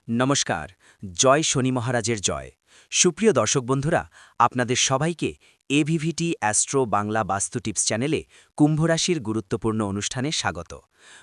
নমস্কার। জয় শনি মহারাজের জয়। সুপ্রিয় দর্শক বন্ধুরা, আপনাদের সবাইকে এভিভিটি অ্যাস্ট্রো বাংলা বাস্তু টিপস চ্যানেলে কুম্ভ রাশির গুরুত্বপূর্ণ অনুষ্ঠানে স্বাগত।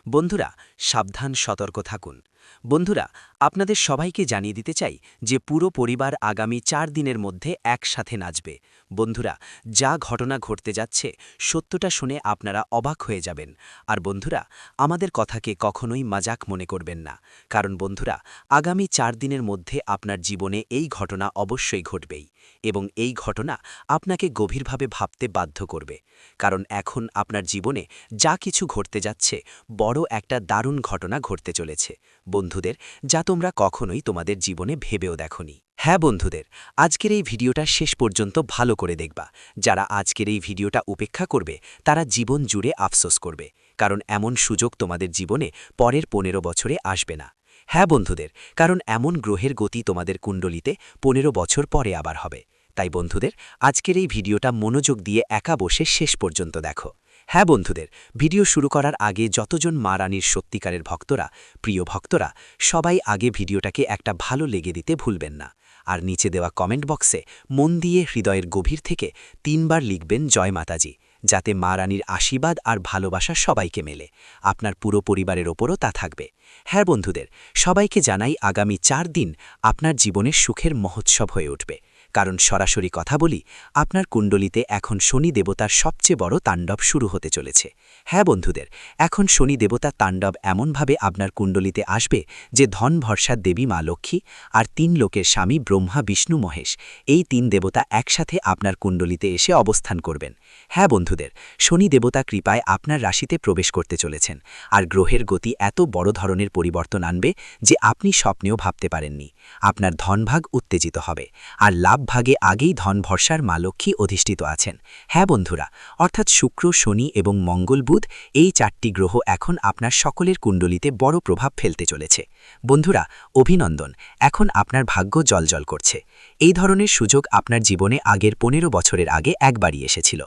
বন্ধুরা, সাবধান, সতর্ক থাকুন। বন্ধুরা, আপনাদের সবাইকে জানিয়ে দিতে চাই যে পুরো পরিবার আগামী 4 দিনের মধ্যে একসাথে নাচবে। বন্ধুরা, যা ঘটনা ঘটতে যাচ্ছে সত্যটা শুনে আপনারা অবাক হয়ে যাবেন। আর বন্ধুরা, আমাদের কথাকে কখনোই মজাক মনে করবেন না, কারণ বন্ধুরা, আগামী 4 দিনের মধ্যে আপনার জীবনে এই ঘটনা অবশ্যই ঘটবেই, এবং এই ঘটনা আপনাকে গভীরভাবে ভাবতে বাধ্য করবে। কারণ এখন আপনার জীবনে যা কিছু ঘটতে যাচ্ছে বড় একটা দারুণ ঘটনা ঘটতে চলেছে বন্ধুদের, যা তোমরা কখনোই তোমাদের জীবনে ভেবেও দেখোনি। হ্যাঁ বন্ধুদের, আজকের এই ভিডিওটা শেষ পর্যন্ত ভালো করে দেখবা। যারা আজকের এই ভিডিওটা উপেক্ষা করবে তারা জীবন জুড়ে আফসোস করবে, কারণ এমন সুযোগ তোমাদের জীবনে পরের 15 বছরে আসবে না। হ্যাঁ বন্ধুদের, কারণ এমন গ্রহের গতি তোমাদের কুণ্ডলিতে 15 বছর পরে আবার হবে। তাই বন্ধুদের, আজকের এই ভিডিওটা মনোযোগ দিয়ে একা বসে শেষ পর্যন্ত দেখো। হ্যাঁ বন্ধুদের, ভিডিও শুরু করার আগে যতজন মা রানীর সত্যিকারের ভক্তরা, প্রিয় ভক্তরা, সবাই আগে ভিডিওটাকে একটা ভালো লেগে দিতে ভুলবেন না। আর নিচে দেওয়া কমেন্ট বক্সে মন দিয়ে হৃদয়ের গভীর থেকে 3 বার লিখবেন জয় মাতাজি, যাতে মা রানীর আশীর্বাদ আর ভালোবাসা সবাইকে মেলে। আপনার পুরো পরিবারের ওপরও তা থাকবে। হ্যাঁ বন্ধুদের, সবাইকে জানাই আগামী 4 দিন আপনার জীবনের সুখের মহোৎসব হয়ে উঠবে। কারণ সরাসরি কথা বলি, আপনার কুণ্ডলিতে এখন শনি দেবতার সবচেয়ে বড় তাণ্ডব শুরু হতে চলেছে। হ্যাঁ বন্ধুদের, এখন শনি দেবতার তাণ্ডব এমনভাবে আপনার কুণ্ডলিতে আসবে যে ধন ভরসার দেবী মা লক্ষ্মী আর 3 লোকের স্বামী ব্রহ্মা বিষ্ণু মহেশ, এই 3 দেবতা একসাথে আপনার কুণ্ডলিতে এসে অবস্থান করবেন। হ্যাঁ বন্ধুদের, শনি দেবতা কৃপায় আপনার রাশিতে প্রবেশ করতে চলেছেন, আর গ্রহের গতি এত বড় ধরনের পরিবর্তন আনবে যে আপনি স্বপ্নেও ভাবতে পারেননি। আপনার ধনভাগ উত্তেজিত হবে, আর লাভ ভাগে আগেই ধন ভরসার মা লক্ষ্মী অধিষ্ঠিত আছেন। হ্যাঁ বন্ধুরা, অর্থাৎ শুক্র, শনি এবং মঙ্গল, বুধ, এই 4টি গ্রহ এখন আপনার সকলের কুণ্ডলিতে বড় প্রভাব ফেলতে চলেছে। বন্ধুরা, অভিনন্দন, এখন আপনার ভাগ্য জ্বলজ্বল করছে। এই ধরনের সুযোগ আপনার জীবনে আগের 15 বছরের আগে একবারই এসেছিল,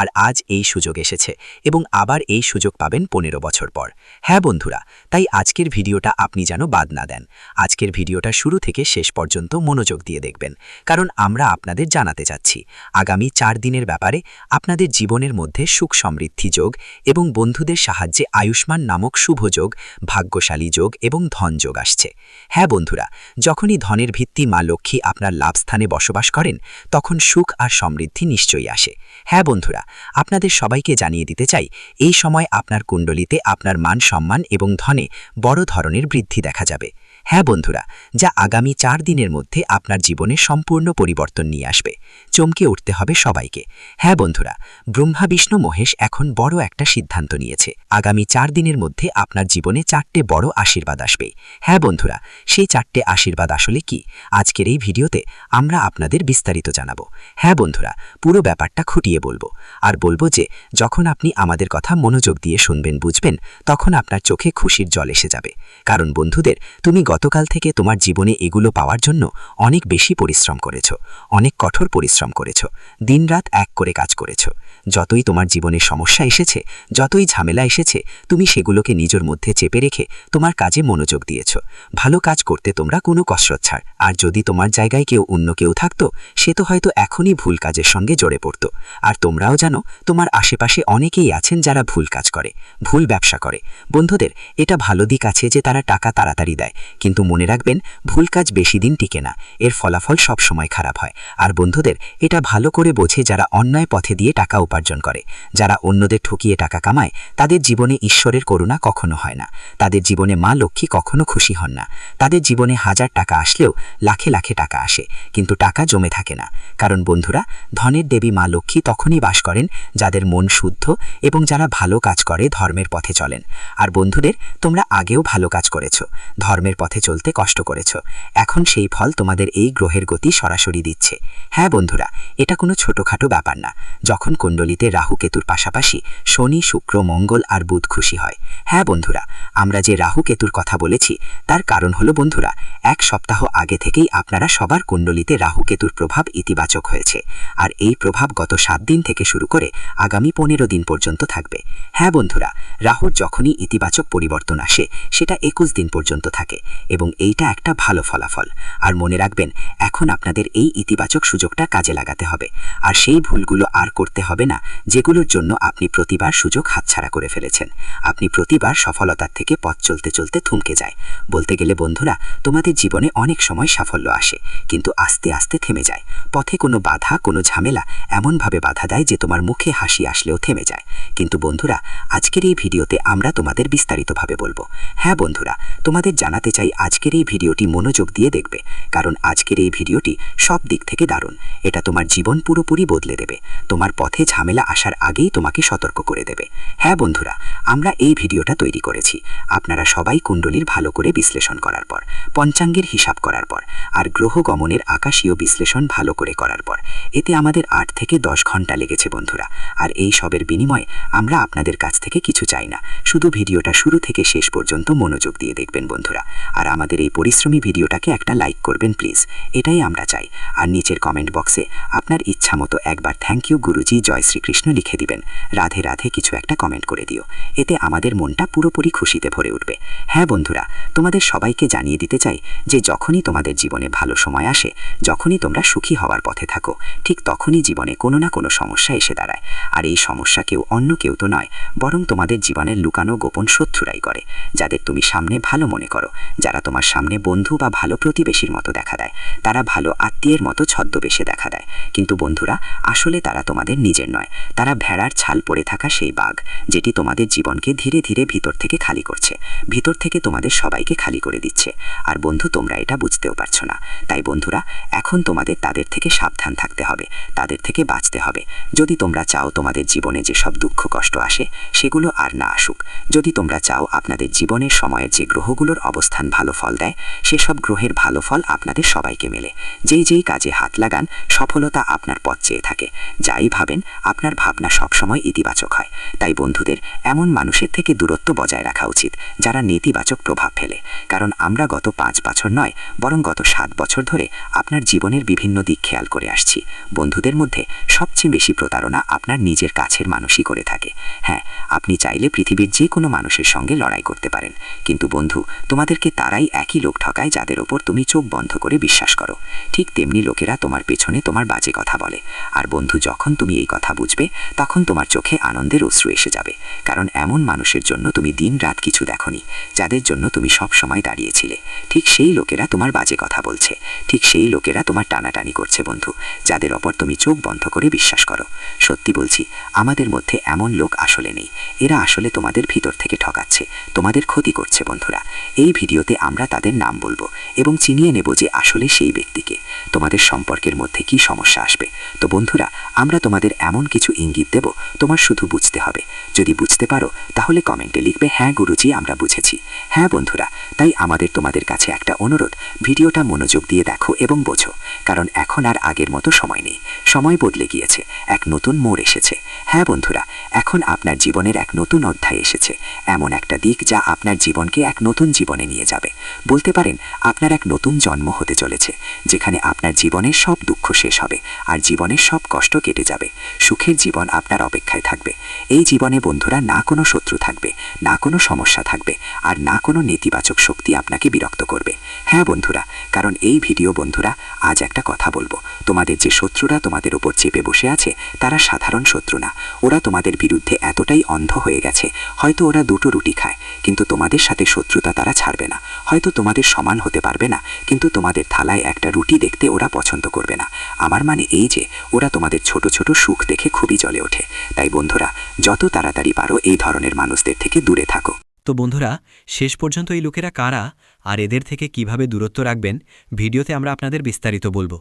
আর আজ এই সুযোগ এসেছে, এবং আবার এই সুযোগ পাবেন 15 বছর পর। হ্যাঁ বন্ধুরা, তাই আজকের ভিডিওটা আপনি যেন বাদ না দেন। আজকের ভিডিওটা শুরু থেকে শেষ পর্যন্ত মনোযোগ দিয়ে দেখবেন, কারণ আমরা আপনাদের জানাতে চাচ্ছি আগামী 4 দিনের ব্যাপারে আপনাদের জীবনের মধ্যে সুখ সমৃদ্ধি যোগ এবং বন্ধুদের সাহায্যে আয়ুষ্মান নামক শুভ যোগ, ভাগ্যশালী যোগ এবং ধন যোগ আসছে। হ্যাঁ বন্ধুরা, যখনই ধনের ভিত্তি মা লক্ষ্মী আপনার লাভস্থানে বসবাস করেন, তখন সুখ আর সমৃদ্ধি নিশ্চয়ই আসে। হ্যাঁ বন্ধুরা, আপনাদের সবাইকে জানিয়ে দিতে চাই, এই সময় আপনার কুণ্ডলিতে আপনার মান সম্মান এবং ধনে বড় ধরনের বৃদ্ধি দেখা যাবে। হ্যাঁ বন্ধুরা, যা আগামী 4 দিনের মধ্যে আপনার জীবনে সম্পূর্ণ পরিবর্তন নিয়ে আসবে। চমকে উঠতে হবে সবাইকে। হ্যাঁ বন্ধুরা, ব্রহ্মা বিষ্ণু মহেশ এখন বড় একটা সিদ্ধান্ত নিয়েছে। আগামী 4 দিনের মধ্যে আপনার জীবনে 4টে বড় আশীর্বাদ আসবে। হ্যাঁ বন্ধুরা, সেই 4টে আশীর্বাদ আসলে কি, আজকের এই ভিডিওতে আমরা আপনাদের বিস্তারিত জানাবো। হ্যাঁ বন্ধুরা, পুরো ব্যাপারটা খুঁটিয়ে বলবো, আর বলবো যে যখন আপনি আমাদের কথা মনোযোগ দিয়ে শুনবেন, বুঝবেন, তখন আপনার চোখে খুশির জল এসে যাবে। কারণ বন্ধুদের, তুমি গতকাল থেকে তোমার জীবনে এগুলো পাওয়ার জন্য অনেক বেশি পরিশ্রম করেছো, অনেক কঠোর পরিশ্রম করেছো, দিনরাত এক করে কাজ করেছো। যতই তোমার জীবনে সমস্যা এসেছে, যতই ঝামেলা এসেছে, তুমি সেগুলোকে নিজের মধ্যে চেপে রেখে তোমার কাজে মনোযোগ দিয়েছো। ভালো কাজ করতে তোমরা কোনো কসরত ছাড়। আর যদি তোমার জায়গায় অন্য কেউ থাকতো, সে তো হয়তো এখনই ভুল কাজের সঙ্গে জড়ে পড়তো। আর তোমরাও জানো, তোমার আশেপাশে অনেকেই আছেন যারা ভুল কাজ করে, ভুল ব্যবসা করে। বন্ধুদের, এটা ভালো দিক আছে যে তারা টাকা তাড়াতাড়ি দেয়, কিন্তু মনে রাখবেন, ভুল কাজ বেশি দিন টিকে না, এর ফলাফল সব সময় খারাপ হয়। আর বন্ধুদের, এটা ভালো করে বোঝে যারা অন্যায় পথে দিয়ে টাকা উপার্জন করে, যারা অন্যদের ঠকিয়ে টাকা কামায়, তাদের জীবনে ঈশ্বরের করুণা কখনো হয় না, তাদের জীবনে মা লক্ষ্মী কখনো খুশি হন না। তাদের জীবনে 1000 টাকা আসলেও লাখে লাখে টাকা আসে, কিন্তু টাকা জমে থাকে না। কারণ বন্ধুরা, ধনের দেবী মা লক্ষ্মী তখনই বাস করেন যাদের মন শুদ্ধ এবং যারা ভালো কাজ করে, ধর্মের পথে চলেন। আর বন্ধুদের, তোমরা আগেও ভালো কাজ করেছো, ধর্মের পথে চলতে কষ্ট করেছো, এখন সেই ফল তোমাদের এই গ্রহের গতি সরাসরি দিচ্ছে। হ্যাঁ বন্ধুরা, এটা কোনো ছোটখাটো ব্যাপার না। যখন কুণ্ডলিতে রাহু কেতুর পাশাপাশি শনি, শুক্র, মঙ্গল আর বুধ খুশি হয়। হ্যাঁ বন্ধুরা, আমরা যে রাহু কেতুর কথা বলেছি তার কারণ হলো বন্ধুরা, 1 সপ্তাহ আগে থেকেই আপনারা সবার কুণ্ডলিতে রাহু কেতুর প্রভাব ইতিবাচক হয়েছে, আর এই প্রভাব গত 7 দিন থেকে শুরু করে আগামী 15 দিন পর্যন্ত থাকবে। হ্যাঁ বন্ধুরা, রাহুর যখনই ইতিবাচক পরিবর্তন আসে সেটা 21 দিন পর্যন্ত থাকে। এবং এইটা একটা ভালো ফলাফল। আর মনে রাখবেন, এখন আপনাদের এই ইতিবাচক সুযোগটা কাজে লাগাতে হবে, আর সেই ভুলগুলো আর করতে হবে না যেগুলোর জন্য আপনি প্রতিবার সুযোগ হাতছাড়া করে ফেলেছেন। আপনি প্রতিবার সফলতার থেকে পথ চলতে চলতে থমকে যায়। বলতে গেলে বন্ধুরা, তোমাদের জীবনে অনেক সময় সাফল্য আসে, কিন্তু আস্তে আস্তে থেমে যায়। পথে কোনো বাধা, কোনো ঝামেলা এমনভাবে বাধা দেয় যে তোমার মুখে হাসি আসলেও থেমে যায়। কিন্তু বন্ধুরা, আজকের এই ভিডিওতে আমরা তোমাদের বিস্তারিতভাবে বলবো। হ্যাঁ বন্ধুরা, তোমাদের জানাতে চাই আজকের এই ভিডিওটি মনোযোগ দিয়ে দেখবে, কারণ আজকের এই ভিডিওটি সব দিক থেকে দারুণ। এটা তোমার জীবন পুরোপুরি বদলে দেবে, তোমার পথে ঝামেলা আসার আগেই তোমাকে সতর্ক করে দেবে। হ্যাঁ বন্ধুরা, আমরা এই ভিডিওটা তৈরি করেছি আপনারা সবাই কুণ্ডলীর ভালো করে বিশ্লেষণ করার পর, পঞ্চাঙ্গের হিসাব করার পর, আর গ্রহ গমনের আকাশীয় বিশ্লেষণ ভালো করে করার পর। এতে আমাদের 8 থেকে 10 ঘন্টা লেগেছে বন্ধুরা। আর এই সবের বিনিময়ে আমরা আপনাদের কাছ থেকে কিছু চাই না, শুধু ভিডিওটা শুরু থেকে শেষ পর্যন্ত মনোযোগ দিয়ে দেখবেন বন্ধুরা। আর আমাদের এই পরিশ্রমী ভিডিওটাকে একটা লাইক করবেন প্লিজ, এটাই আমরা চাই। আর নিচের কমেন্ট বক্সে আপনার ইচ্ছা মতো একবার থ্যাংক ইউ গুরুজি, জয় শ্রীকৃষ্ণ লিখে দিবেন। রাধে রাধে কিছু একটা কমেন্ট করে দিও, এতে আমাদের মনটা পুরোপুরি খুশিতে ভরে উঠবে। হ্যাঁ বন্ধুরা, তোমাদের সবাইকে জানিয়ে দিতে চাই যে যখনই তোমাদের জীবনে ভালো সময় আসে, যখনই তোমরা সুখী হওয়ার পথে থাকো, ঠিক তখনই জীবনে কোনো না কোনো সমস্যা এসে দাঁড়ায়। আর এই সমস্যা অন্য কেউ তো নয়, বরং তোমাদের জীবনের লুকানো গোপন শত্রুরাই করে, যাদের তুমি সামনে ভালো মনে করো, যারা তোমার সামনে বন্ধু বা ভালো প্রতিবেশীর মতো দেখা দেয়, তারা ভালো আত্মীয়ের মতো ছদ্মবেশে দেখা দেয়। কিন্তু বন্ধুরা, আসলে তারা তোমাদের নিজের নয়, তারা ভেড়ার ছাল পড়ে থাকা সেই বাঘ, যেটি তোমাদের জীবনকে ধীরে ধীরে ভিতর থেকে খালি করছে, ভিতর থেকে তোমাদের সবাইকে খালি করে দিচ্ছে। আর বন্ধু, তোমরা এটা বুঝতেও পারছো না। তাই বন্ধুরা, এখন তোমাদের তাদের থেকে সাবধান থাকতে হবে, তাদের থেকে বাঁচতে হবে। যদি তোমরা চাও তোমাদের জীবনে যেসব দুঃখ কষ্ট আসে সেগুলো আর না আসুক, যদি তোমরা চাও আপনাদের জীবনের সময়ের যে গ্রহগুলোর অবস্থান ভালো ফল দেয়, সেসব গ্রহের ভালো ফল আপনাদের সবাইকে মেলে। যেই কাজে হাত লাগান, সফলতা আপনার পথ চেয়ে থাকে। যাই ভাবেন, আপনার ভাবনা সবসময় ইতিবাচক হয়। তাই বন্ধুদের, এমন মানুষের থেকে দূরত্ব বজায় রাখা উচিত যারা নেতিবাচক প্রভাব ফেলে। কারণ আমরা গত 5 বছর নয়, বরং গত 7 বছর ধরে আপনার জীবনের বিভিন্ন দিক খেয়াল করে আসছি। বন্ধুদের মধ্যে সবচেয়ে বেশি প্রতারণা আপনার নিজের কাছের মানুষই করে থাকে। হ্যাঁ, আপনি চাইলে পৃথিবীর যে কোনো মানুষের সঙ্গে লড়াই করতে পারেন, কিন্তু বন্ধু, তোমাদেরকে তারাই একই লোক ঠকায় যাদের ওপর তুমি চোখ বন্ধ করে বিশ্বাস করো। ঠিক তেমনি লোকেরা তোমার পেছনে তোমার বাজে কথা বলে। আর বন্ধু, যখন তুমি এই কথা বুঝবে, তখন তোমার চোখে আনন্দের অশ্রু এসে যাবে। কারণ এমন মানুষের জন্য তুমি দিন রাত কিছু দেখোনি, যাদের জন্য তুমি সব সময় দাঁড়িয়েছিলে। ঠিক সেই লোকেরা তোমার বাজে কথা বলছে, ঠিক সেই লোকেরা তোমার টানাটানি করছে বন্ধু, যাদের ওপর তুমি চোখ বন্ধ করে বিশ্বাস করো। সত্যি বলছি, আমাদের মধ্যে এমন লোক আসলে নেই। এরা আসলে তোমাদের ভিতর থেকে ঠকাচ্ছে, তোমাদের ক্ষতি করছে বন্ধুরা। এই ভিডিওতে আমরা তাদের নাম বলবো এবং চিনিয়ে নেব যে আসলে সেই ব্যক্তিকে। তোমাদের সম্পর্কের মধ্যে কি সমস্যা আসবে, তো বন্ধুরা, আমরা তোমাদের এমন কিছু ইঙ্গিত দেব, তোমার শুধু বুঝতে হবে। যদি বুঝতে পারো, তাহলে কমেন্টে লিখবে, হ্যাঁ গুরুজি, আমরা বুঝেছি। হ্যাঁ বন্ধুরা, তাই আমাদের তোমাদের কাছে একটা অনুরোধ, ভিডিওটা মনোযোগ দিয়ে দেখো এবং বোঝো। কারণ এখন আর আগের মতো সময় নেই, সময় বদলে গিয়েছে, এক নতুন মোড় এসেছে। হ্যাঁ বন্ধুরা, এখন আপনার জীবনের এক নতুন অধ্যায় এসেছে, এমন একটা দিক যা আপনার জীবনকে এক নতুন জীবনে নিয়ে যাবে। বলতে পারেন, আপনার এক নতুন জন্ম হতে চলেছে, যেখানে আপনার জীবনের সব দুঃখ শেষ হবে আর জীবনের সব কষ্ট কেটে যাবে। সুখের জীবন আপনার অপেক্ষায় থাকবে। এই জীবনে বন্ধুরা, না কোনো শত্রু থাকবে, না কোনো সমস্যা থাকবে, আর না কোনো নেতিবাচক শক্তি আপনাকে বিরক্ত করবে। হ্যাঁ বন্ধুরা, কারণ এই ভিডিও বন্ধুরা, আজ একটা কথা বলবো, তোমাদের যে শত্রুরা তোমাদের ওপর চেপে বসে আছে, তারা সাধারণ শত্রু না। ওরা তোমাদের বিরুদ্ধে এতটাই অন্ধ হয়ে গেছে, হয়তো ওরা 2টো রুটি খায়, কিন্তু তোমাদের সাথে শত্রুতা তারা ছাড়বে না। হয়তো তোমাদের সমান হতে পারবে না, কিন্তু তোমাদের থালায় একটা রুটি দেখতে ওরা পছন্দ করবে না। আমার মানে এই যে, ওরা তোমাদের ছোট ছোট সুখ দেখে খুবই জ্বলে ওঠে। তাই বন্ধুরা, যত তাড়াতাড়ি পারো এই ধরনের মানুষদের থেকে দূরে থাকো। তো বন্ধুরা, শেষ পর্যন্ত এই লোকেরা কারা আর এদের থেকে কিভাবে দূরত্ব রাখবেন, ভিডিওতে আমরা আপনাদের বিস্তারিত বলবো।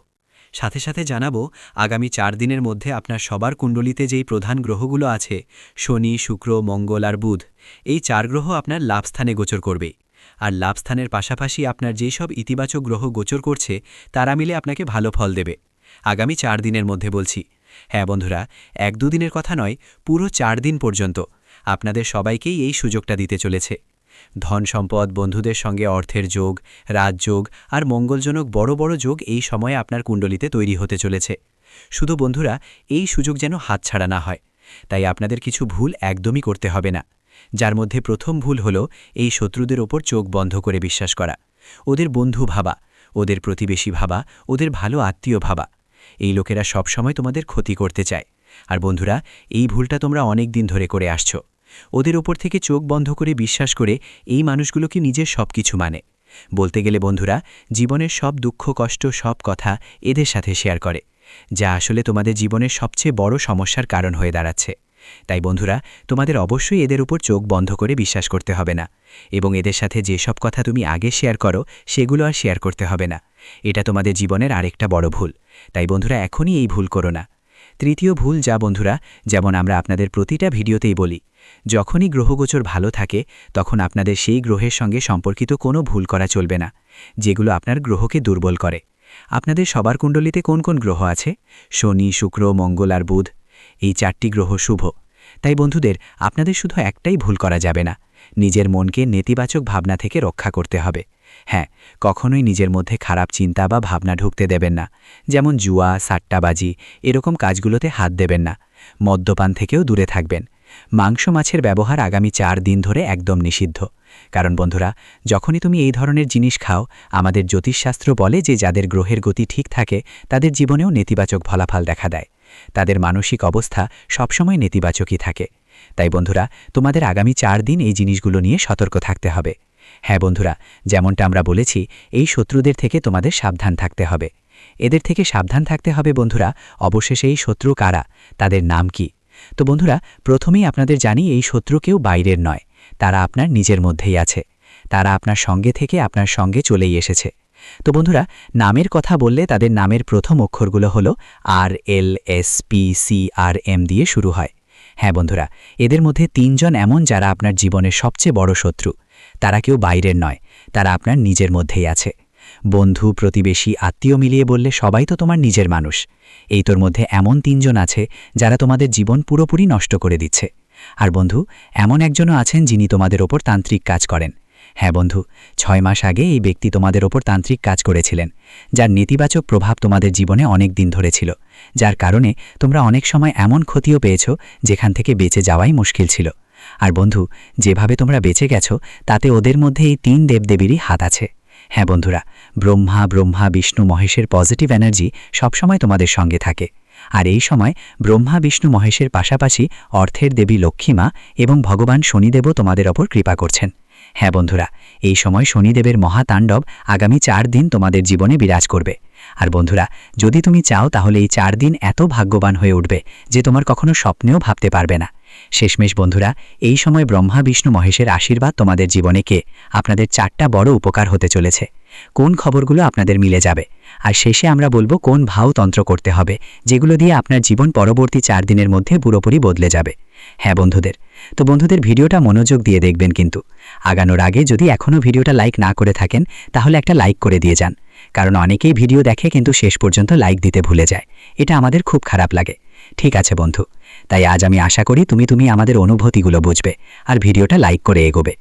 সাথে সাথে জানাবো, আগামী 4 দিনের মধ্যে আপনার সবার কুণ্ডলিতে যেই প্রধান গ্রহগুলো আছে, শনি, শুক্র, মঙ্গল আর বুধ, এই 4 গ্রহ আপনার লাভস্থানে গোচর করবে। আর লাভস্থানের পাশাপাশি আপনার যেসব ইতিবাচক গ্রহ গোচর করছে, তারা মিলে আপনাকে ভালো ফল দেবে আগামী 4 দিনের মধ্যে বলছি। হ্যাঁ বন্ধুরা, 1-2 দিনের কথা নয়, পুরো 4 দিন পর্যন্ত আপনাদের সবাইকেই এই সুযোগটা দিতে চলেছে। ধন সম্পদ, বন্ধুদের সঙ্গে অর্থের যোগ, রাজযোগ আর মঙ্গলজনক বড় বড় যোগ এই সময়ে আপনার কুণ্ডলিতে তৈরি হতে চলেছে। শুধু বন্ধুরা, এই সুযোগ যেন হাতছাড়া না হয়, তাই আপনাদের কিছু ভুল একদমই করতে হবে না। যার মধ্যে প্রথম ভুল হলো এই শত্রুদের ওপর চোখ বন্ধ করে বিশ্বাস করা। ওদের বন্ধু ভাবা, ওদের প্রতিবেশী ভাবা, ওদের ভালো আত্মীয় ভাবা। এই লোকেরা সবসময় তোমাদের ক্ষতি করতে চায়। আর বন্ধুরা, এই ভুলটা তোমরা অনেক দিন ধরে করে আসছো। ওদের ওপর থেকে চোখ বন্ধ করে বিশ্বাস করে এই মানুষগুলোকে নিজের সব কিছু মানে। বলতে গেলে বন্ধুরা, জীবনের সব দুঃখ কষ্ট সব কথা এদের সাথে শেয়ার করে, যা আসলে তোমাদের জীবনের সবচেয়ে বড় সমস্যার কারণ হয়ে দাঁড়াচ্ছে। তাই বন্ধুরা, তোমাদের অবশ্যই এদের উপর চোখ বন্ধ করে বিশ্বাস করতে হবে না, এবং এদের সাথে যেসব কথা তুমি আগে শেয়ার করো সেগুলো আর শেয়ার করতে হবে না। এটা তোমাদের জীবনের আরেকটা বড় ভুল। তাই বন্ধুরা, এখনই এই ভুল করো না। তৃতীয় ভুল, যা বন্ধুরা, যেমন আমরা আপনাদের প্রতিটা ভিডিওতেই বলি, যখনই গ্রহগোচর ভালো থাকে তখন আপনাদের সেই গ্রহের সঙ্গে সম্পর্কিত কোনো ভুল করা চলবে না, যেগুলো আপনার গ্রহকে দুর্বল করে। আপনাদের সবার কুণ্ডলিতে কোন কোন গ্রহ আছে? শনি, শুক্র, মঙ্গল আর বুধ। এই 4টি গ্রহ শুভ। তাই বন্ধুদের, আপনাদের শুধু একটাই ভুল করা যাবে না, নিজের মনকে নেতিবাচক ভাবনা থেকে রক্ষা করতে হবে। হ্যাঁ, কখনোই নিজের মধ্যে খারাপ চিন্তা বা ভাবনা ঢুকতে দেবেন না, যেমন জুয়া, সাট্টাবাজি, এরকম কাজগুলোতে হাত দেবেন না। মদ্যপান থেকেও দূরে থাকবেন। মাংস মাছের ব্যবহার আগামী 4 দিন ধরে একদম নিষিদ্ধ। কারণ বন্ধুরা, যখনই তুমি এই ধরনের জিনিস খাও, আমাদের জ্যোতিষশাস্ত্র বলে যে যাদের গ্রহের গতি ঠিক থাকে তাদের জীবনেও নেতিবাচক ফলাফল দেখা দেয়, তাদের মানসিক অবস্থা সবসময় নেতিবাচকই থাকে। তাই বন্ধুরা, তোমাদের আগামী 4 দিন এই জিনিসগুলো নিয়ে সতর্ক থাকতে হবে। হ্যাঁ বন্ধুরা, যেমনটা আমরা বলেছি, এই শত্রুদের থেকে তোমাদের সাবধান থাকতে হবে। এদের থেকে সাবধান থাকতে হবে বন্ধুরা। অবশেষে এই শত্রু কারা, তাদের নাম কি? তো বন্ধুরা, প্রথমেই আপনাদের জানি, এই শত্রু কেউ বাইরের নয়, তারা আপনার নিজের মধ্যেই আছে। তারা আপনার সঙ্গে থেকে আপনার সঙ্গে চলেই এসেছে। তো বন্ধুরা, নামের কথা বললে তাদের নামের প্রথম অক্ষরগুলো হলো RLSPCRM দিয়ে শুরু হয়। হ্যাঁ বন্ধুরা, এদের মধ্যে 3 জন এমন যারা আপনার জীবনের সবচেয়ে বড় শত্রু। তারা কেউ বাইরের নয়, তারা আপনার নিজের মধ্যেই আছে। বন্ধু, প্রতিবেশী, আত্মীয় মিলিয়ে বললে সবাই তো তোমার নিজের মানুষ। এই তোর মধ্যে এমন 3 জন আছে যারা তোমাদের জীবন পুরোপুরি নষ্ট করে দিচ্ছে। আর বন্ধু, এমন একজনও আছেন যিনি তোমাদের ওপর তান্ত্রিক কাজ করেন। হ্যাঁ বন্ধু, 6 মাস আগে এই ব্যক্তি তোমাদের ওপর তান্ত্রিক কাজ করেছিলেন, যার নেতিবাচক প্রভাব তোমাদের জীবনে অনেক দিন ধরে ছিল, যার কারণে তোমরা অনেক সময় এমন ক্ষতিও পেয়েছ যেখান থেকে বেঁচে যাওয়াই মুশকিল ছিল। আর বন্ধু, যেভাবে তোমরা বেঁচে গেছো তাতে ওদের মধ্যে এই 3 দেবদেবীরই হাত আছে। হ্যাঁ বন্ধুরা, ব্রহ্মা বিষ্ণু মহেশের পজিটিভ এনার্জি সবসময় তোমাদের সঙ্গে থাকে। আর এই সময় ব্রহ্মা বিষ্ণু মহেশের পাশাপাশি অর্থের দেবী লক্ষ্মী মা এবং ভগবান শনিদেবও তোমাদের ওপর কৃপা করছেন। হ্যাঁ বন্ধুরা, এই সময় শনিদেবের মহাতাণ্ডব আগামী 4 দিন তোমাদের জীবনে বিরাজ করবে। আর বন্ধুরা, যদি তুমি চাও তাহলে এই 4 দিন এত ভাগ্যবান হয়ে উঠবে যে তোমার কখনো স্বপ্নেও ভাবতে পারবে না। শেষমেশ বন্ধুরা, এই সময় ব্রহ্মা বিষ্ণু মহেশের আশীর্বাদ তোমাদের জীবনে আপনাদের 4টা বড় উপকার হতে চলেছে। কোন খবরগুলো আপনাদের মিলে যাবে, আর শেষে আমরা বলবো কোন ভাওতন্ত্র করতে হবে, যেগুলো দিয়ে আপনার জীবন পরবর্তী 4 দিনের মধ্যে পুরোপুরি বদলে যাবে। হ্যাঁ বন্ধুদের, ভিডিওটা মনোযোগ দিয়ে দেখবেন, কিন্তু আগানোর আগে যদি এখনও ভিডিওটা লাইক না করে থাকেন তাহলে একটা লাইক করে দিয়ে যান, কারণ অনেকেই ভিডিও দেখে কিন্তু শেষ পর্যন্ত লাইক দিতে ভুলে যায়। এটা আমাদের খুব খারাপ লাগে। ঠিক আছে বন্ধু, তাই আজ আমি আশা করি তুমি আমাদের অনুভূতিগুলো বুঝবে আর ভিডিওটা লাইক করে এগোবে।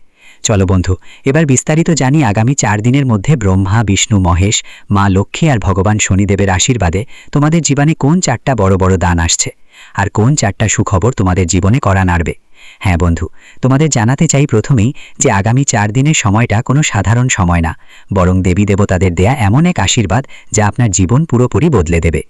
চলো বন্ধু, এবার বিস্তারিত জানি আগামী 4 দিনের মধ্যে ব্রহ্মা বিষ্ণু মহেশ, মা লক্ষ্মী আর ভগবান শনিদেবের আশীর্বাদে তোমাদের জীবনে কোন 4টা বড় বড় দান আসছে, আর কোন 4টা সুখবর তোমাদের জীবনে করা নাড়বে। হ্যাঁ বন্ধু, তোমাদের জানাতে চাই প্রথমেই যে আগামী 4 দিনের সময়টা কোনো সাধারণ সময় না, বরং দেবী দেবতাদের দেয়া এমন এক আশীর্বাদ যা আপনার জীবন পুরোপুরি বদলে দেবে।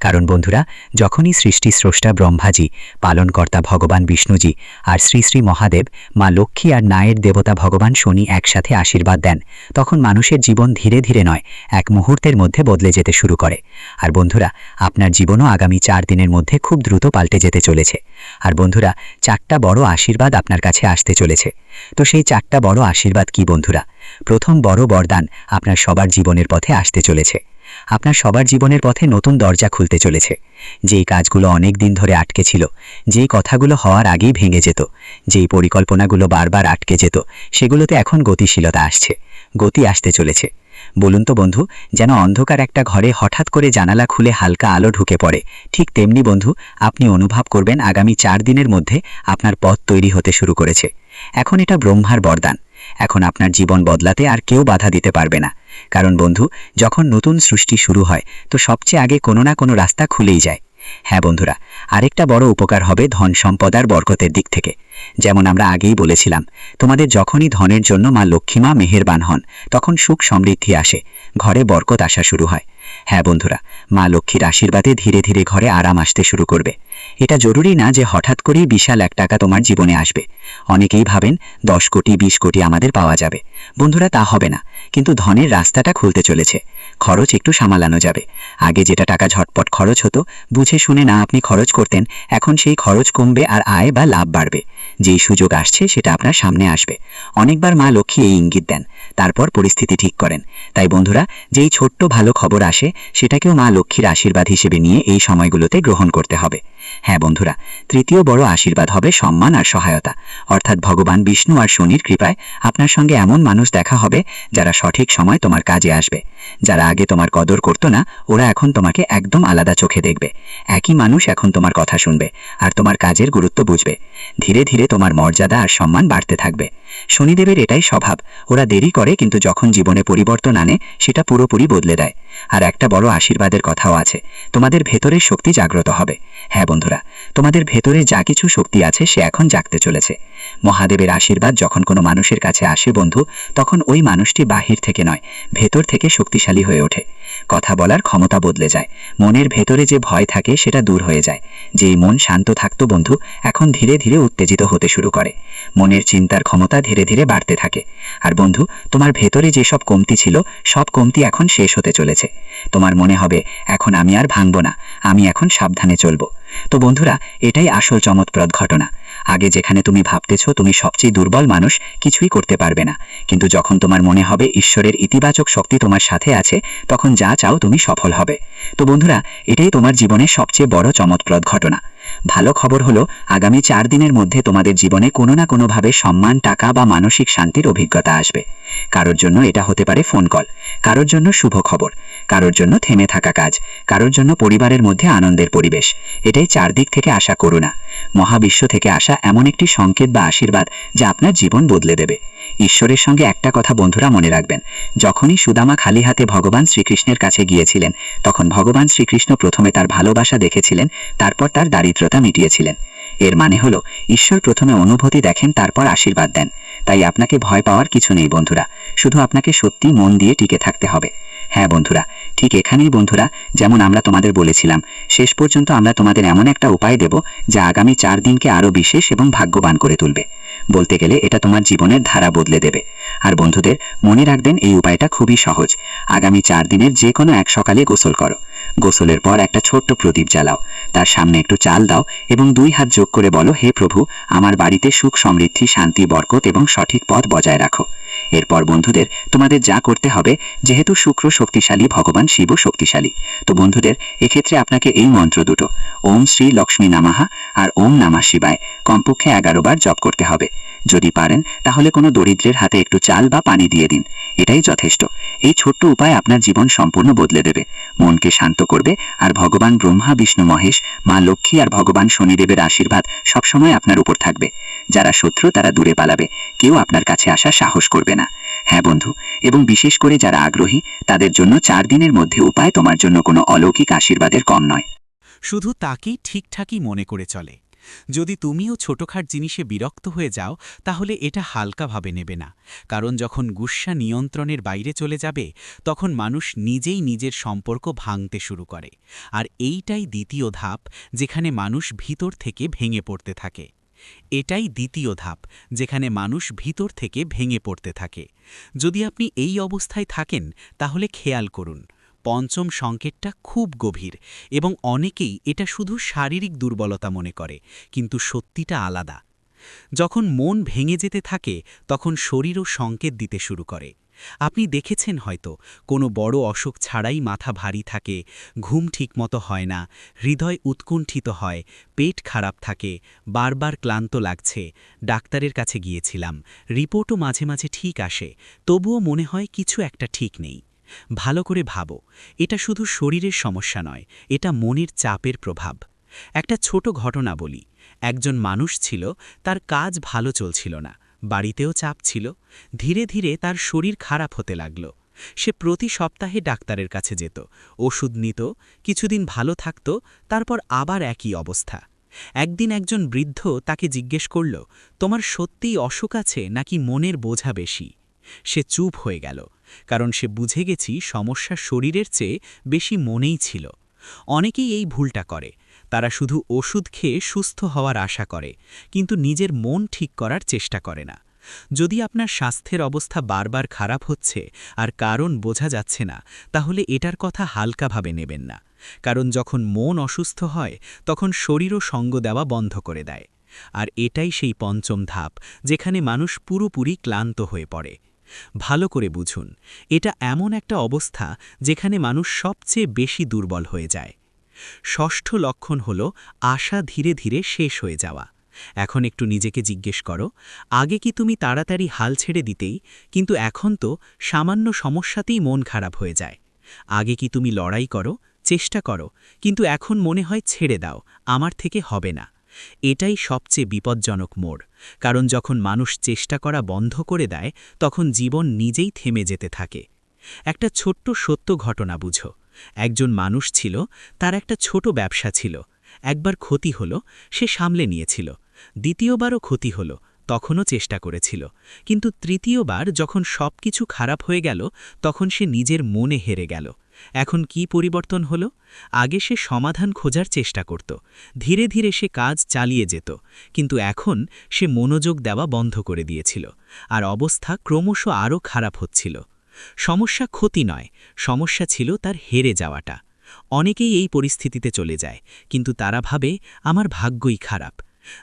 কারণ বন্ধুরা, যখনই সৃষ্টি স্রষ্টা ব্রহ্মাজি, পালনকর্তা ভগবান বিষ্ণুজি আর শ্রী শ্রী মহাদেব, মা লক্ষ্মী আর নায়ের দেবতা ভগবান শনি একসাথে আশীর্বাদ দেন, তখন মানুষের জীবন ধীরে ধীরে নয়, এক মুহূর্তের মধ্যে বদলে যেতে শুরু করে। আর বন্ধুরা, আপনার জীবনও আগামী 4 দিনের মধ্যে খুব দ্রুত পাল্টে যেতে চলেছে। আর বন্ধুরা, 4টা বড় আশীর্বাদ আপনার কাছে আসতে চলেছে। তো সেই 4টা বড় আশীর্বাদ কি বন্ধুরা? প্রথম বড় বরদান আপনার সবার জীবনের পথে আসতে চলেছে। আপনার সবার জীবনের পথে নতুন দরজা খুলতে চলেছে। যেই কাজগুলো অনেক দিন ধরে আটকে ছিল, যেই কথাগুলো হওয়ার আগেই ভেঙে যেত, যেই পরিকল্পনাগুলো বারবার আটকে যেত, সেগুলোতে এখন গতিশীলতা আসছে, গতি আসতে চলেছে। বলুন তো বন্ধু, যেন অন্ধকার একটা ঘরে হঠাৎ করে জানালা খুলে হালকা আলো ঢুকে পড়ে, ঠিক তেমনি বন্ধু আপনি অনুভব করবেন আগামী 4 দিনের মধ্যে আপনার পথ তৈরি হতে শুরু করেছে। এখন এটা ব্রহ্মার বরদান। এখন আপনার জীবন বদলাতে আর কেউ বাধা দিতে পারবে না। কারণ বন্ধু, যখন নতুন সৃষ্টি শুরু হয় তো সবচেয়ে আগে কোনো না কোনো রাস্তা খুলেই যায়। হ্যাঁ বন্ধুরা, আরেকটা বড় উপকার হবে ধন সম্পদ আর বরকতের দিক থেকে। যেমন আমরা আগেই বলেছিলাম, তোমাদের যখনই ধনের জন্য মা লক্ষ্মী মেহেরবান হন, তখন সুখ সমৃদ্ধি আসে, ঘরে বরকত আসা শুরু হয়। হ্যাঁ বন্ধুরা, মা লক্ষ্মীর আশীর্বাদে ধীরে ধীরে ঘরে আরাম আসতে শুরু করবে। এটা জরুরি না যে হঠাৎ করেই বিশাল এক টাকা তোমার জীবনে আসবে। অনেকেই ভাবেন 10 কোটি 20 কোটি আমাদের পাওয়া যাবে। বন্ধুরা, তা হবে না, কিন্তু ধনের রাস্তাটা খুলতে চলেছে। খরচ একটু সামলানো যাবে। আগে যেটা টাকা ঝটপট খরচ হতো, বুঝে শুনে না আপনি খরচ করতেন, এখন সেই খরচ কমবে আর আয় বা লাভ বাড়বে। যেই সুযোগ আসছে সেটা আপনার সামনে আসবে। অনেকবার মা লক্ষ্মী এই ইঙ্গিত দেন, তারপর পরিস্থিতি ঠিক করেন। তাই বন্ধুরা, যেই ছোট্ট ভালো খবর আসে সেটাকেও মা লক্ষ্মীর আশীর্বাদ হিসেবে নিয়ে এই সময়গুলোতে গ্রহণ করতে হবে। হ্যাঁ বন্ধুরা, তৃতীয় বড় আশীর্বাদ হবে সম্মান আর সহায়তা। অর্থাৎ ভগবান বিষ্ণু আর শনির কৃপায় আপনার সঙ্গে এমন মানুষ দেখা হবে যারা সঠিক সময় তোমার কাজে আসবে। যারা আগে তোমার কদর করতো না, ওরা এখন তোমাকে একদম আলাদা চোখে দেখবে। একই মানুষ এখন তোমার কথা শুনবে আর তোমার কাজের গুরুত্ব বুঝবে। ধীরে ধীরে তোমার মর্যাদা আর সম্মান বাড়তে থাকবে। শনিদেবের এটাই স্বভাব, ওরা দেরি করে কিন্তু যখন জীবনে পরিবর্তন আনে সেটা পুরোপুরি বদলে দেয়। আর একটা বড় আশীর্বাদের কথাও আছে, তোমাদের ভেতরের শক্তি জাগ্রত হবে। হ্যাঁ বন্ধুরা, তোমাদের ভেতরে যা কিছু শক্তি আছে সে এখন জাগতে চলেছে। মহাদেবের আশীর্বাদ যখন কোনো মানুষের কাছে আসে বন্ধু, তখন ওই মানুষটি বাহির থেকে নয়, ভেতর থেকে শক্তিশালী হয়ে ওঠে। কথা বলার ক্ষমতা বদলে যায়। মনের ভেতরে যে ভয় থাকে সেটা দূর হয়ে যায়। যেই মন শান্ত থাকতো বন্ধু, এখন ধীরে ধীরে উত্তেজিত হতে শুরু করে। মনের চিন্তার ক্ষমতা ধীরে ধীরে বাড়তে থাকে। আর বন্ধু, তোমার ভেতরে যেসব কমতি ছিল, সব কমতি এখন শেষ হতে চলেছে। তোমার মনে হবে, এখন আমি আর ভাঙব না, আমি এখন সাবধানে চলবো। তো বন্ধুরা, এটাই আসল চমৎপ্রদ ঘটনা। আগে যেখানে তুমি ভাবতেছো তুমি সবচেয়ে দুর্বল মানুষ, কিছুই করতে পারবে না, কিন্তু যখন তোমার মনে হবে ঈশ্বরের ইতিবাচক শক্তি তোমার সাথে আছে, তখন যা চাও তুমি সফল হবে। তো বন্ধুরা, এটাই তোমার জীবনের সবচেয়ে বড় চমৎপ্রদ ঘটনা। ভালো খবর হলো, আগামী 4 দিনের মধ্যে তোমাদের জীবনে কোনো না কোনোভাবে সম্মান, টাকা বা মানসিক শান্তির অভিজ্ঞতা আসবে। কারোর জন্য এটা হতে পারে ফোন কল, কারোর জন্য শুভ খবর, কারোর জন্য থেমে থাকা কাজ, কারোর জন্য পরিবারের মধ্যে আনন্দের পরিবেশ। এটাই চারদিক থেকে আসা করুণা, মহাবিশ্ব থেকে আসা এমন একটি সংকেত বা আশীর্বাদ যা আপনার জীবন বদলে দেবে। ঈশ্বরের সঙ্গে একটা কথা বন্ধুরা মনে রাখবেন, যখনই সুদামা খালি হাতে ভগবান শ্রীকৃষ্ণের কাছে গিয়েছিলেন, তখন ভগবান শ্রীকৃষ্ণ প্রথমে তার ভালোবাসা দেখেছিলেন, তারপর তার দারিদ্রতা মিটিয়েছিলেন। এর মানে হলো, ঈশ্বর প্রথমে অনুভূতি দেখেন, তারপর আশীর্বাদ দেন। তাই আপনাকে ভয় পাওয়ার কিছু নেই বন্ধুরা, শুধু আপনাকে সত্যি মন দিয়ে টিকে থাকতে হবে। হ্যাঁ বন্ধুরা, ঠিক এখানেই বন্ধুরা, যেমন আমরা তোমাদের বলেছিলাম, শেষ পর্যন্ত আমরা তোমাদের এমন একটা উপায় দেব যা আগামী 4 দিনকে আরও বিশেষ এবং ভাগ্যবান করে তুলবে। বলতে গেলে এটা তোমার জীবনের ধারা বদলে দেবে। আর বন্ধুদের মনে রাখবেন, এই উপায়টা খুবই সহজ। আগামী 4 দিনের যে কোনো এক সকালে গোসল করো। গোসলের পর একটা ছোট্ট প্রদীপ জ্বালাও, তার সামনে একটু চাল দাও এবং 2 হাত যোগ করে বলো, হে প্রভু, আমার বাড়িতে সুখ সমৃদ্ধি, শান্তি, বরকত এবং সঠিক পথ বজায় রাখো। এরপর বন্ধুদের তোমাদের যা করতে হবে, যেহেতু শুক্র শক্তিশালী, ভগবান শিবও শক্তিশালী, তো বন্ধুদের এক্ষেত্রে আপনাকে এই মন্ত্র দুটো, ওম শ্রী লক্ষ্মী নামাহা আর ওম নমঃ শিবায়, কমপক্ষে 11 বার জপ করতে হবে। যদি পারেন তাহলে কোনো দরিদ্রের হাতে একটু চাল বা পানি দিয়ে দিন, এটাই যথেষ্ট। এই ছোট্ট উপায় আপনার জীবন সম্পূর্ণ বদলে দেবে, মনকে শান্ত করবে। আর ভগবান ব্রহ্মা, বিষ্ণু মহেশ, মা লক্ষ্মী আর ভগবান শনিদেবের আশীর্বাদ সবসময় আপনার উপর থাকবে। যারা শত্রু তারা দূরে পালাবে, কেউ আপনার কাছে আসার সাহস করবে না। হ্যাঁ বন্ধু, এবং বিশেষ করে যারা আগ্রহী, তাদের জন্য 4 দিনের মধ্যে উপায় তোমার জন্য কোনো অলৌকিক আশীর্বাদের কম নয়। শুধু তাকেই ঠিকঠাকই মনে করে চলে। যদি তুমিও ছোটখাট জিনিসে বিরক্ত হয়ে যাও, তাহলে এটা হালকাভাবে নেবে না, কারণ যখন গুস্সা নিয়ন্ত্রণের বাইরে চলে যাবে, তখন মানুষ নিজেই নিজের সম্পর্ক ভাঙতে শুরু করে। আর এইটাই দ্বিতীয় ধাপ, যেখানে মানুষ ভিতর থেকে ভেঙে পড়তে থাকে। এটাই দ্বিতীয় ধাপ, যেখানে মানুষ ভিতর থেকে ভেঙে পড়তে থাকে। যদি আপনি এই অবস্থায় থাকেন, তাহলে খেয়াল করুন, পঞ্চম সংকেতটা খুব গভীর এবং অনেকেই এটা শুধু শারীরিক দুর্বলতা মনে করে, কিন্তু সত্যিটা আলাদা। যখন মন ভেঙে যেতে থাকে, তখন শরীরও সংকেত দিতে শুরু করে। আপনি দেখেছেন হয়তো, কোনো বড় অসুখ ছাড়াই মাথা ভারী থাকে, ঘুম ঠিকমতো হয় না, হৃদয় উৎকুণ্ঠিত হয়, পেট খারাপ থাকে, বারবার ক্লান্ত লাগছে। ডাক্তারের কাছে গিয়েছিলাম, রিপোর্টও মাঝে মাঝে ঠিক আসে, তবুও মনে হয় কিছু একটা ঠিক নেই। ভালো করে ভাবো, এটা শুধু শরীরের সমস্যা নয়, এটা মনের চাপের প্রভাব। একটা ছোট ঘটনা বলি, একজন মানুষ ছিল, তার কাজ ভালো চলছিল না, বাড়িতেও চাপ ছিল। ধীরে ধীরে তার শরীর খারাপ হতে লাগল। সে প্রতি সপ্তাহে ডাক্তারের কাছে যেত, ওষুধ নিত, কিছুদিন ভালো থাকত, তারপর আবার একই অবস্থা। একদিন একজন বৃদ্ধ তাকে জিজ্ঞেস করল, তোমার সত্যিই অসুখ আছে নাকি মনের বোঝা বেশি? সে চুপ হয়ে গেল, কারণ সে বুঝে গেছি সমস্যা শরীরের চেয়ে বেশি মনেই ছিল। অনেকেই এই ভুলটা করে, তারা শুধু ওষুধ খেয়ে সুস্থ হওয়ার আশা করে, কিন্তু নিজের মন ঠিক করার চেষ্টা করে না। যদি আপনার স্বাস্থ্যের অবস্থা বারবার খারাপ হচ্ছে আর কারণ বোঝা যাচ্ছে না, তাহলে এটার কথা হালকাভাবে নেবেন না, কারণ যখন মন অসুস্থ হয় তখন শরীরও সঙ্গ দেওয়া বন্ধ করে দেয়। আর এটাই সেই পঞ্চম ধাপ, যেখানে মানুষ পুরোপুরি ক্লান্ত হয়ে পড়ে। ভালো করে বুঝুন, এটা এমন একটা অবস্থা যেখানে মানুষ সবচেয়ে বেশি দুর্বল হয়ে যায়। ষষ্ঠ লক্ষণ হল আশা ধীরে ধীরে শেষ হয়ে যাওয়া। এখন একটু নিজেকে জিজ্ঞেস করো, আগে কি তুমি তাড়াতাড়ি হাল ছেড়ে দিতেই, কিন্তু এখন তো সামান্য সমস্যাতেই মন খারাপ হয়ে যায়। আগে কি তুমি লড়াই করো, চেষ্টা করো, কিন্তু এখন মনে হয় ছেড়ে দাও, আমার থেকে হবে না। এটাই সবচেয়ে বিপজ্জনক মোড়, কারণ যখন মানুষ চেষ্টা করা বন্ধ করে দেয় তখন জীবন নিজেই থেমে যেতে থাকে। একটা ছোট্ট সত্য ঘটনা বুঝো। একজন মানুষ ছিল, তার একটা ছোট ব্যবসা ছিল। একবার ক্ষতি হলো, সে সামলে নিয়েছিল। দ্বিতীয়বারও ক্ষতি হলো, তখনও চেষ্টা করেছিল। কিন্তু তৃতীয়বার যখন সবকিছু খারাপ হয়ে গেল, তখন সে নিজের মনে হেরে গেল। এখন কি পরিবর্তন হলো? আগে সে সমাধান খোঁজার চেষ্টা করত, ধীরে ধীরে সে কাজ চালিয়ে যেত, কিন্তু এখন সে মনোযোগ দেওয়া বন্ধ করে দিয়েছিল, আর অবস্থা ক্রমশ আরও খারাপ হচ্ছিল। সমস্যা ক্ষতি নয়, সমস্যা ছিল তার হেরে যাওয়াটা। অনেকেই এই পরিস্থিতিতে চলে যায়, কিন্তু তারা ভাবে আমার ভাগ্যই খারাপ।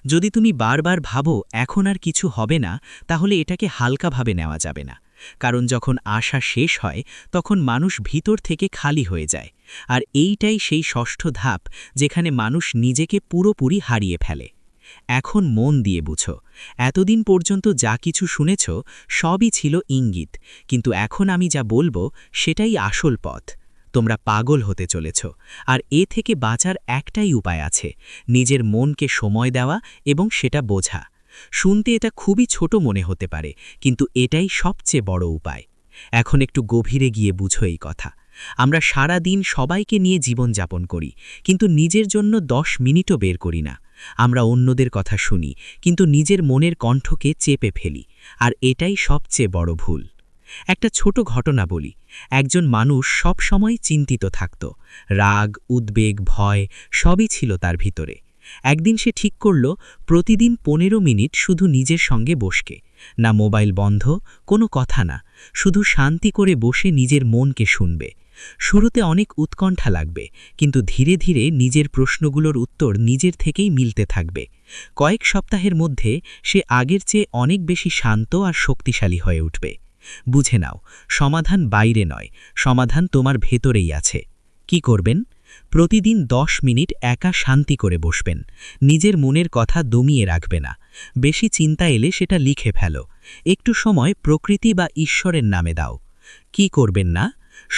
যদি তুমি বারবার ভাবো এখন আর কিছু হবে না, তাহলে এটাকে হালকাভাবে নেওয়া যাবে না, কারণ যখন আশা শেষ হয় তখন মানুষ ভিতর থেকে খালি হয়ে যায়। আর এইটাই সেই ষষ্ঠ ধাপ, যেখানে মানুষ নিজেকে পুরোপুরি হারিয়ে ফেলে। এখন মন দিয়ে বুঝো, এতদিন পর্যন্ত যা কিছু শুনেছ সবই ছিল ইঙ্গিত, কিন্তু এখন আমি যা বলবো সেটাই আসল পথ। তোমরা পাগল হতে চলেছ, আর এ থেকে বাঁচার একটাই উপায় আছে, নিজের মনকে সময় দেওয়া এবং সেটা বোঝা। শুনতে এটা খুবই ছোট মনে হতে পারে, কিন্তু এটাই সবচেয়ে বড় উপায়। এখন একটু গভীরে গিয়ে বুঝো এই কথা। আমরা সারা দিন সবাইকে নিয়ে জীবনযাপন করি, কিন্তু নিজের জন্য 10 মিনিটও বের করি না। আমরা অন্যদের কথা শুনি, কিন্তু নিজের মনের কণ্ঠকে চেপে ফেলি, আর এটাই সবচেয়ে বড় ভুল। একটা ছোট ঘটনা বলি। একজন মানুষ সব সময় চিন্তিত থাকত, রাগ, উদ্বেগ, ভয় সবই ছিল তার ভিতরে। একদিন সে ঠিক করল প্রতিদিন 15 মিনিট শুধু নিজের সঙ্গে বসকে, না মোবাইল বন্ধ, কোনো কথা না, শুধু শান্তি করে বসে নিজের মনকে শুনবে। শুরুতে অনেক উৎকণ্ঠা লাগবে, কিন্তু ধীরে ধীরে নিজের প্রশ্নগুলোর উত্তর নিজের থেকেই মিলতে থাকবে। কয়েক সপ্তাহের মধ্যে সে আগের চেয়ে অনেক বেশি শান্ত আর শক্তিশালী হয়ে উঠবে। বুঝে নাও, সমাধান বাইরে নয়, সমাধান তোমার ভেতরেই আছে। কি করবেন? প্রতিদিন 10 মিনিট একা শান্তি করে বসবেন, নিজের মনের কথা দমিয়ে রাখবে না। বেশি চিন্তা এলে সেটা লিখে ফেলো, একটু সময় প্রকৃতি বা ঈশ্বরের নামে দাও। কি করবেন না?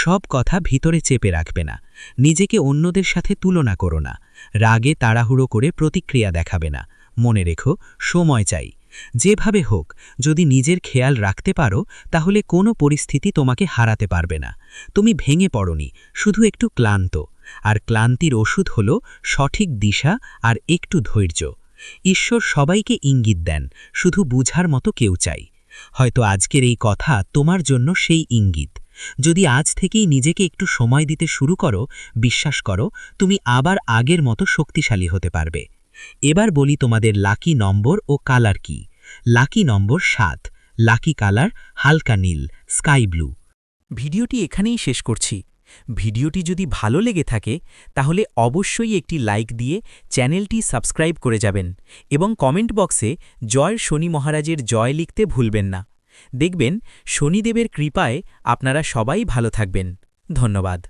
সব কথা ভিতরে চেপে রাখবে না, নিজেকে অন্যদের সাথে তুলনা করো না, রাগে তাড়াহুড়ো করে প্রতিক্রিয়া দেখাবে না। মনে রেখো, সময় চাই। যেভাবে হোক, যদি নিজের খেয়াল রাখতে পারো, তাহলে কোনো পরিস্থিতি তোমাকে হারাতে পারবে না। তুমি ভেঙে পড়োনি, শুধু একটু ক্লান্ত, আর ক্লান্তির ওষুধ হল সঠিক দিশা আর একটু ধৈর্য। ঈশ্বর সবাইকে ইঙ্গিত দেন, শুধু বুঝার মতো কেউ চাই। হয়তো আজকের এই কথা তোমার জন্য সেই ইঙ্গিত। যদি আজ থেকেই নিজেকে একটু সময় দিতে শুরু করো, বিশ্বাস করো, তুমি আবার আগের মতো শক্তিশালী হতে পারবে। এবার বলি তোমাদের লাকি নম্বর ও কালার কি। লাকি নম্বর 7, লাকি কালার হালকা নীল, স্কাই ব্লু। ভিডিওটি এখানেই শেষ করছি। ভিডিওটি যদি ভালো লেগে থাকে তাহলে অবশ্যই একটি লাইক দিয়ে চ্যানেলটি সাবস্ক্রাইব করে যাবেন এবং কমেন্ট বক্সে জয় শনি মহারাজের জয় লিখতে ভুলবেন না। দেখবেন শনিদেবের কৃপায় আপনারা সবাই ভালো থাকবেন। ধন্যবাদ।